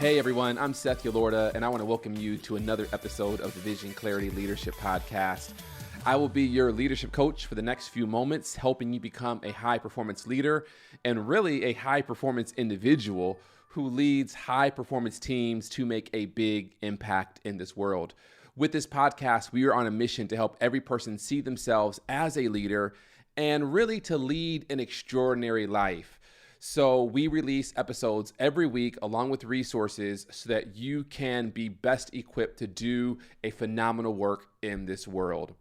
Hey everyone, I'm Seth Yalorda, and I want to welcome you to another episode of the Vision Clarity Leadership Podcast. I will be your leadership coach for the next few moments, helping you become a high-performance leader and really a high-performance individual who leads high-performance teams to make a big impact in this world. With this podcast, we are on a mission to help every person see themselves as a leader and really to lead an extraordinary life. So we release episodes every week along with resources so that you can be best equipped to do a phenomenal work in this world.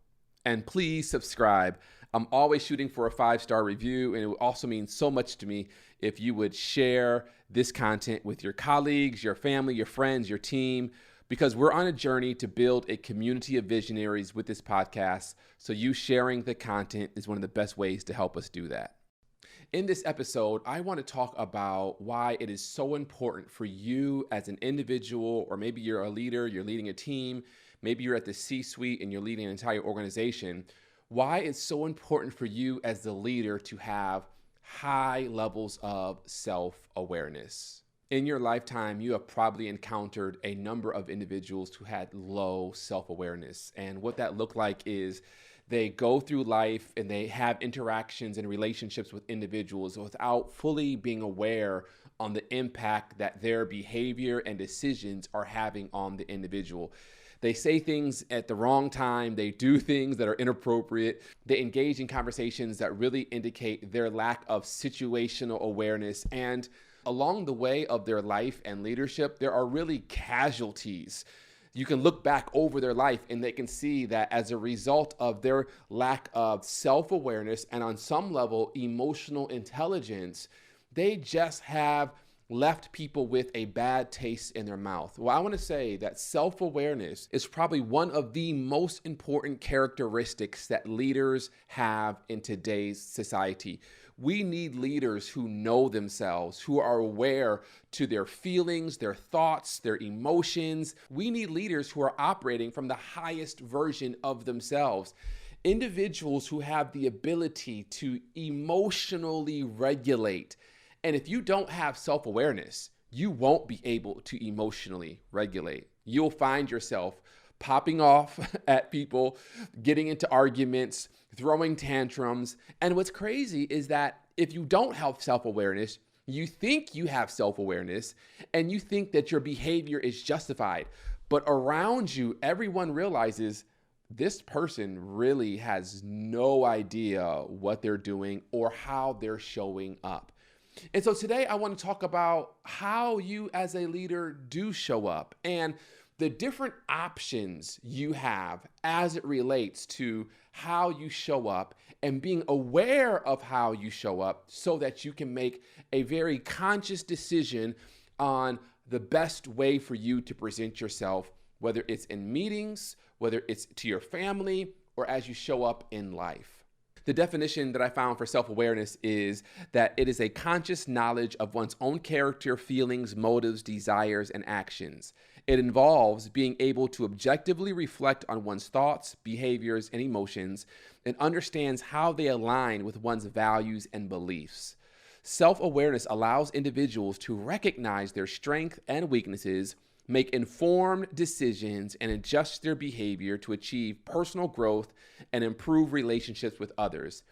And please subscribe. I'm always shooting for a 5-star review, and it would also mean so much to me if you would share this content with your colleagues, your family, your friends, your team, because we're on a journey to build a community of visionaries with this podcast. So you sharing the content is one of the best ways to help us do that. In this episode, I want to talk about why it is so important for you as an individual, or maybe you're a leader, you're leading a team, maybe you're at the C-suite and you're leading an entire organization, why it's so important for you as the leader to have high levels of self-awareness. In your lifetime, you have probably encountered a number of individuals who had low self-awareness. And what that looked like is they go through life and they have interactions and relationships with individuals without fully being aware on the impact that their behavior and decisions are having on the individual. They say things at the wrong time. They do things that are inappropriate. They engage in conversations that really indicate their lack of situational awareness. And along the way of their life and leadership, there are really casualties. You can look back over their life and they can see that as a result of their lack of self-awareness and on some level emotional intelligence, they just have left people with a bad taste in their mouth. Well, I want to say that self-awareness is probably one of the most important characteristics that leaders have in today's society. We need leaders who know themselves, who are aware to their feelings, their thoughts, their emotions. We need leaders who are operating from the highest version of themselves. Individuals who have the ability to emotionally regulate. And if you don't have self-awareness, you won't be able to emotionally regulate. You'll find yourself popping off at people, getting into arguments, throwing tantrums. And what's crazy is that if you don't have self-awareness, you think you have self-awareness and you think that your behavior is justified. But around you, everyone realizes this person really has no idea what they're doing or how they're showing up. And so today I want to talk about how you as a leader do show up and the different options you have as it relates to how you show up and being aware of how you show up so that you can make a very conscious decision on the best way for you to present yourself, whether it's in meetings, whether it's to your family, or as you show up in life. The definition that I found for self-awareness is that it is a conscious knowledge of one's own character, feelings, motives, desires, and actions. It involves being able to objectively reflect on one's thoughts, behaviors, and emotions, and understands how they align with one's values and beliefs. Self-awareness allows individuals to recognize their strengths and weaknesses, make informed decisions, and adjust their behavior to achieve personal growth and improve relationships with others.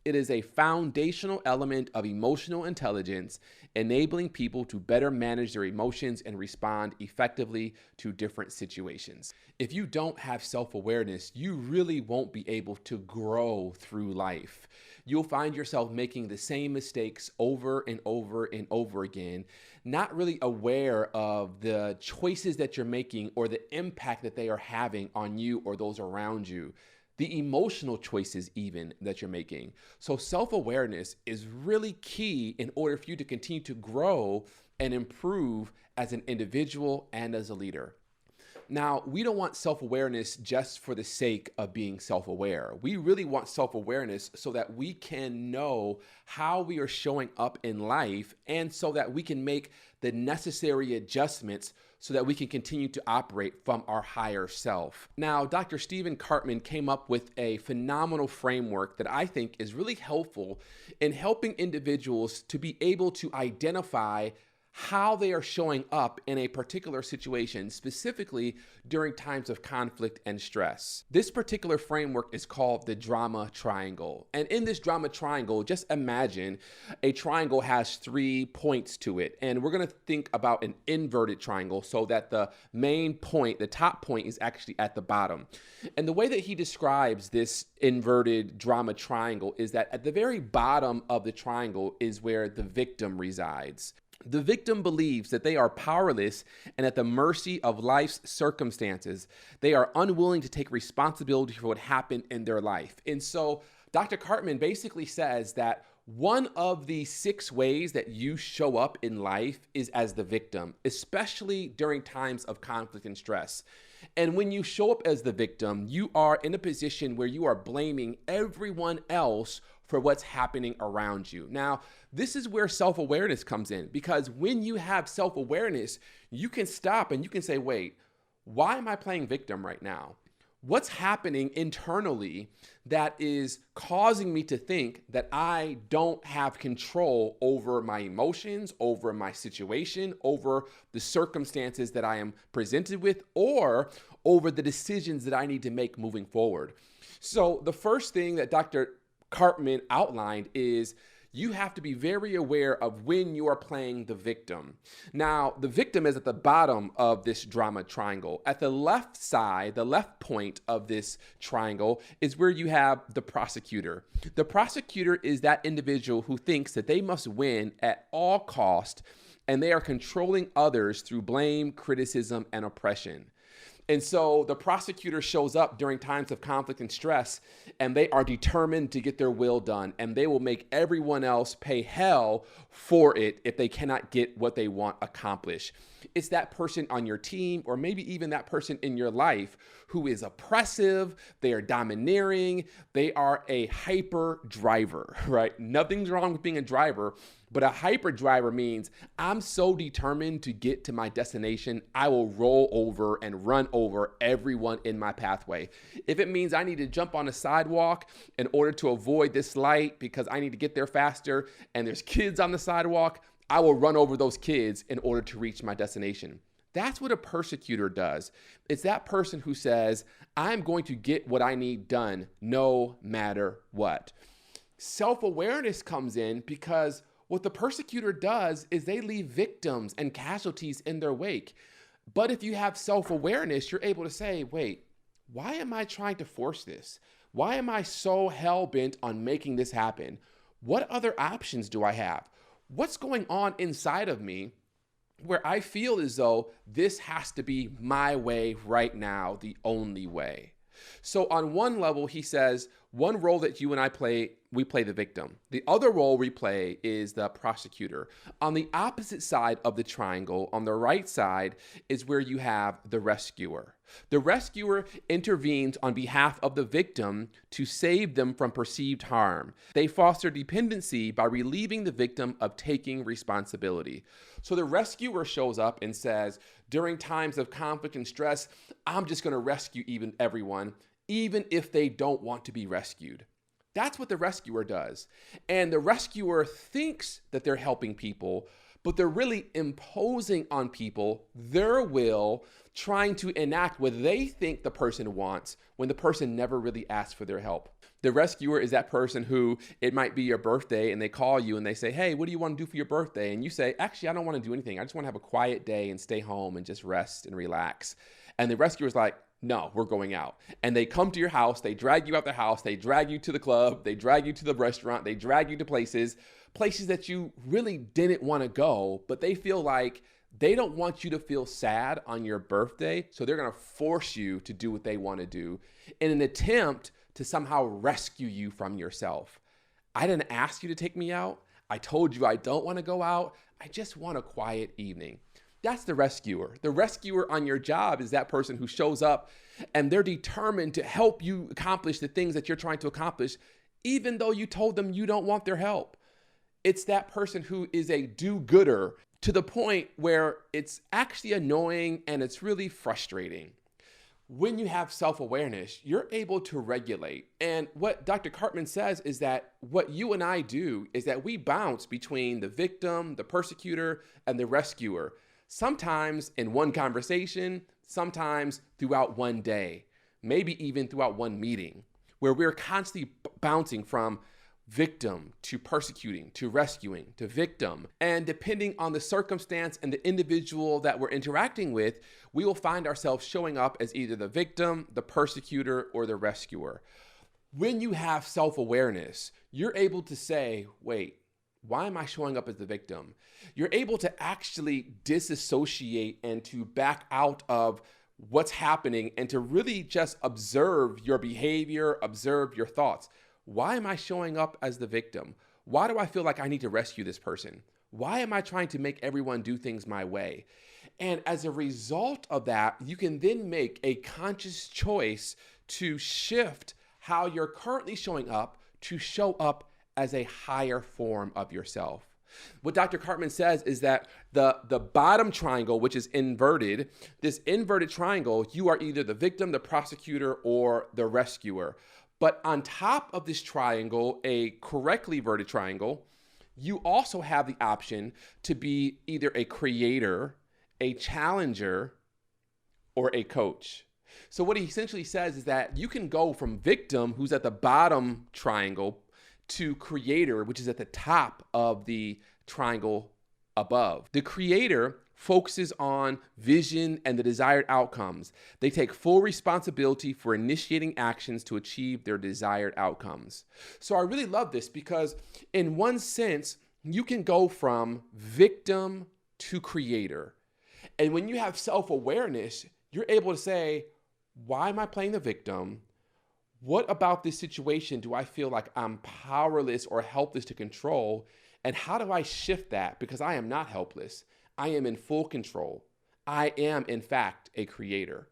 It is a foundational element of emotional intelligence, enabling people to better manage their emotions and respond effectively to different situations. If you don't have self-awareness, you really won't be able to grow through life. You'll find yourself making the same mistakes over and over and over again, not really aware of the choices that you're making or the impact that they are having on you or those around you. The emotional choices even that you're making. So self-awareness is really key in order for you to continue to grow and improve as an individual and as a leader. Now, we don't want self-awareness just for the sake of being self-aware. We really want self-awareness so that we can know how we are showing up in life and so that we can make the necessary adjustments so that we can continue to operate from our higher self. Now, Dr. Stephen Cartman came up with a phenomenal framework that I think is really helpful in helping individuals to be able to identify how they are showing up in a particular situation, specifically during times of conflict and stress. This particular framework is called the drama triangle. And in this drama triangle, just imagine a triangle has 3 points to it. And we're going to think about an inverted triangle so that the main point, the top point, is actually at the bottom. And the way that he describes this inverted drama triangle is that at the very bottom of the triangle is where the victim resides. The victim believes that they are powerless and at the mercy of life's circumstances. They are unwilling to take responsibility for what happened in their life. And so Dr. Cartman basically says that one of the 6 ways that you show up in life is as the victim, especially during times of conflict and stress. And when you show up as the victim, you are in a position where you are blaming everyone else for what's happening around you. Now, this is where self-awareness comes in, because when you have self-awareness, you can stop and you can say, wait, why am I playing victim right now? What's happening internally that is causing me to think that I don't have control over my emotions, over my situation, over the circumstances that I am presented with, or over the decisions that I need to make moving forward? So the first thing that Dr. Cartman outlined is you have to be very aware of when you are playing the victim. Now, the victim is at the bottom of this drama triangle. At the left side, the left point of this triangle is where you have the prosecutor. The prosecutor is that individual who thinks that they must win at all cost, and they are controlling others through blame, criticism, and oppression. And so the prosecutor shows up during times of conflict and stress, and they are determined to get their will done, and they will make everyone else pay hell for it if they cannot get what they want accomplished. It's that person on your team, or maybe even that person in your life who is oppressive, they are domineering, they are a hyper driver, right? Nothing's wrong with being a driver, but a hyper driver means I'm so determined to get to my destination, I will roll over and run over everyone in my pathway. If it means I need to jump on a sidewalk in order to avoid this light because I need to get there faster and there's kids on the sidewalk, I will run over those kids in order to reach my destination. That's what a persecutor does. It's that person who says, I'm going to get what I need done no matter what. Self-awareness comes in because what the persecutor does is they leave victims and casualties in their wake. But if you have self-awareness, you're able to say, wait, why am I trying to force this? Why am I so hell-bent on making this happen? What other options do I have? What's going on inside of me where I feel as though this has to be my way right now, the only way? So on one level, he says, one role that you and I play, we play the victim. The other role we play is the prosecutor. On the opposite side of the triangle, on the right side, is where you have the rescuer. The rescuer intervenes on behalf of the victim to save them from perceived harm. They foster dependency by relieving the victim of taking responsibility. So the rescuer shows up and says, during times of conflict and stress, I'm just going to rescue everyone, even if they don't want to be rescued. That's what the rescuer does. And the rescuer thinks that they're helping people, but they're really imposing on people their will, trying to enact what they think the person wants when the person never really asked for their help. The rescuer is that person who, it might be your birthday and they call you and they say, hey, what do you want to do for your birthday? And you say, actually, I don't want to do anything. I just want to have a quiet day and stay home and just rest and relax. And the rescuer is like, no, we're going out. And they come to your house, they drag you out the house, they drag you to the club, they drag you to the restaurant, they drag you to places that you really didn't want to go, but they feel like they don't want you to feel sad on your birthday, so they're going to force you to do what they want to do in an attempt to somehow rescue you from yourself. I didn't ask you to take me out. I told you I don't want to go out. I just want a quiet evening. That's the rescuer. The rescuer on your job is that person who shows up and they're determined to help you accomplish the things that you're trying to accomplish, even though you told them you don't want their help. It's that person who is a do-gooder to the point where it's actually annoying and it's really frustrating. When you have self-awareness, you're able to regulate. And what Dr. Cartman says is that what you and I do is that we bounce between the victim, the persecutor, and the rescuer. Sometimes in one conversation, sometimes throughout one day, maybe even throughout one meeting, where we're constantly bouncing from victim to persecuting to rescuing to victim. And depending on the circumstance and the individual that we're interacting with, we will find ourselves showing up as either the victim, the persecutor, or the rescuer. When you have self-awareness, you're able to say, wait, why am I showing up as the victim? You're able to actually disassociate and to back out of what's happening and to really just observe your behavior, observe your thoughts. Why am I showing up as the victim? Why do I feel like I need to rescue this person? Why am I trying to make everyone do things my way? And as a result of that, you can then make a conscious choice to shift how you're currently showing up to show up as a higher form of yourself. What Dr. Cartman says is that the bottom triangle, which is inverted, this inverted triangle, you are either the victim, the prosecutor, or the rescuer. But on top of this triangle, a correctly verted triangle, you also have the option to be either a creator, a challenger, or a coach. So what he essentially says is that you can go from victim, who's at the bottom triangle, to creator, which is at the top of the triangle above. The creator focuses on vision and the desired outcomes. They take full responsibility for initiating actions to achieve their desired outcomes. So I really love this because in one sense, you can go from victim to creator. And when you have self-awareness, you're able to say, why am I playing the victim? What about this situation do I feel like I'm powerless or helpless to control? And how do I shift that? Because I am not helpless. I am in full control. I am, in fact, a creator.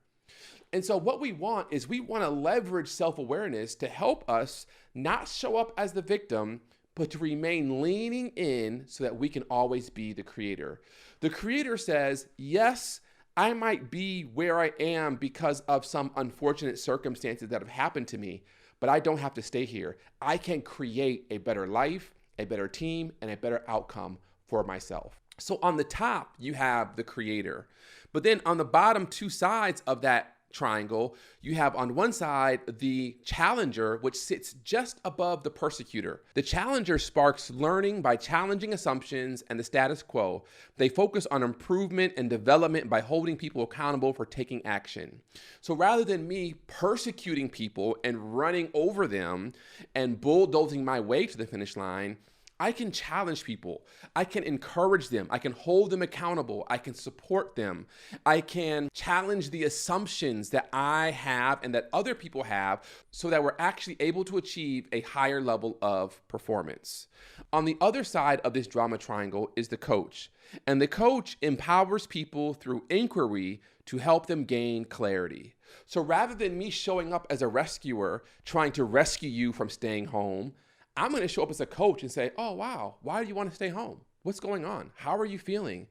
And so what we want is we want to leverage self-awareness to help us not show up as the victim, but to remain leaning in so that we can always be the creator. The creator says, yes, I might be where I am because of some unfortunate circumstances that have happened to me, but I don't have to stay here. I can create a better life, a better team, and a better outcome for myself. So on the top, you have the creator. But then on the bottom two sides of that triangle, you have on one side the challenger, which sits just above the persecutor. The challenger sparks learning by challenging assumptions and the status quo. They focus on improvement and development by holding people accountable for taking action. So rather than me persecuting people and running over them and bulldozing my way to the finish line, I can challenge people. I can encourage them. I can hold them accountable. I can support them. I can challenge the assumptions that I have and that other people have so that we're actually able to achieve a higher level of performance. On the other side of this drama triangle is the coach. And the coach empowers people through inquiry to help them gain clarity. So rather than me showing up as a rescuer, trying to rescue you from staying home, I'm going to show up as a coach and say, oh, wow, why do you want to stay home? What's going on? How are you feeling?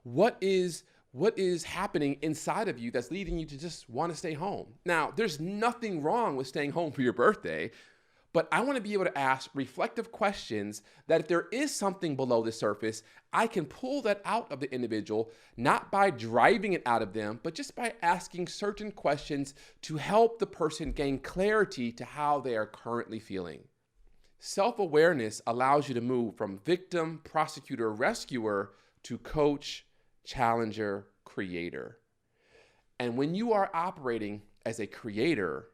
What is happening inside of you that's leading you to just want to stay home? Now, there's nothing wrong with staying home for your birthday, but I want to be able to ask reflective questions that if there is something below the surface, I can pull that out of the individual, not by driving it out of them, but just by asking certain questions to help the person gain clarity to how they are currently feeling. Self-awareness allows you to move from victim, prosecutor, rescuer to coach, challenger, creator. And when you are operating as a creator,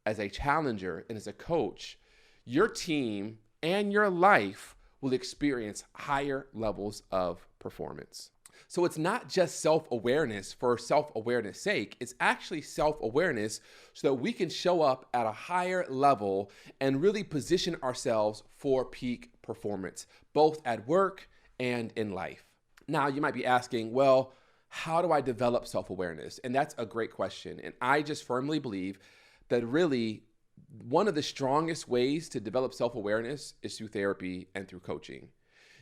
as a challenger, and as a coach, your team and your life will experience higher levels of performance. So it's not just self-awareness for self-awareness sake. It's actually self-awareness so that we can show up at a higher level and really position ourselves for peak performance, both at work and in life. Now, you might be asking, well, how do I develop self-awareness? And that's a great question. And I just firmly believe that really one of the strongest ways to develop self-awareness is through therapy and through coaching.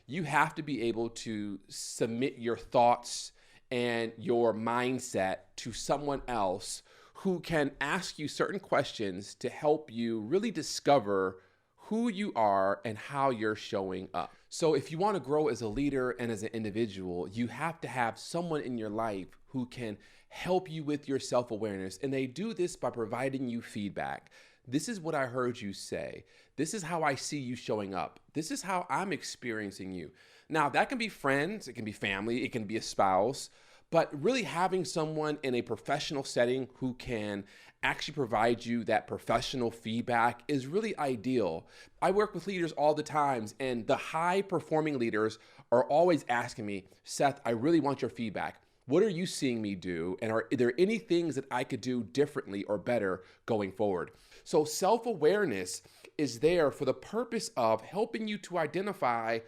You have to be able to submit your thoughts and your mindset to someone else who can ask you certain questions to help you really discover who you are and how you're showing up. So if you want to grow as a leader and as an individual, you have to have someone in your life who can help you with your self-awareness. And they do this by providing you feedback. This is what I heard you say. This is how I see you showing up. This is how I'm experiencing you. Now, that can be friends, it can be family, it can be a spouse, but really having someone in a professional setting who can actually provide you that professional feedback is really ideal. I work with leaders all the time, and the high performing leaders are always asking me, Seth, I really want your feedback. What are you seeing me do? And are there any things that I could do differently or better going forward? So self-awareness is there for the purpose of helping you to identify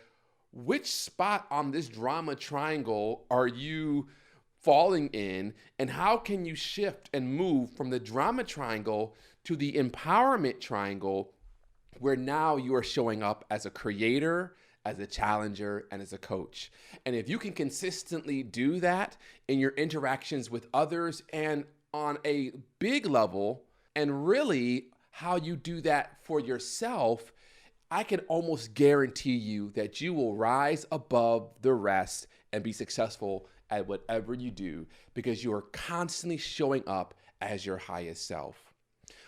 which spot on this drama triangle are you falling in, and how can you shift and move from the drama triangle to the empowerment triangle, where now you are showing up as a creator, as a challenger, and as a coach. And if you can consistently do that in your interactions with others and on a big level, and really how you do that for yourself, I can almost guarantee you that you will rise above the rest and be successful at whatever you do, because you are constantly showing up as your highest self.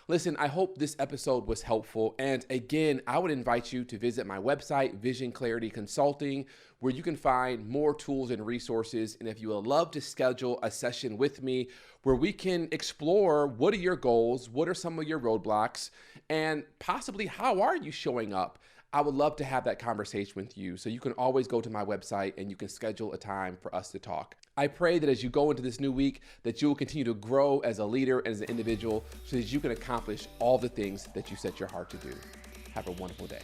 Listen, I hope this episode was helpful. And again, I would invite you to visit my website, Vision Clarity Consulting, where you can find more tools and resources. And if you would love to schedule a session with me where we can explore what are your goals, what are some of your roadblocks, and possibly how are you showing up, I would love to have that conversation with you. So you can always go to my website and you can schedule a time for us to talk. I pray that as you go into this new week, that you will continue to grow as a leader and as an individual so that you can accomplish all the things that you set your heart to do. Have a wonderful day.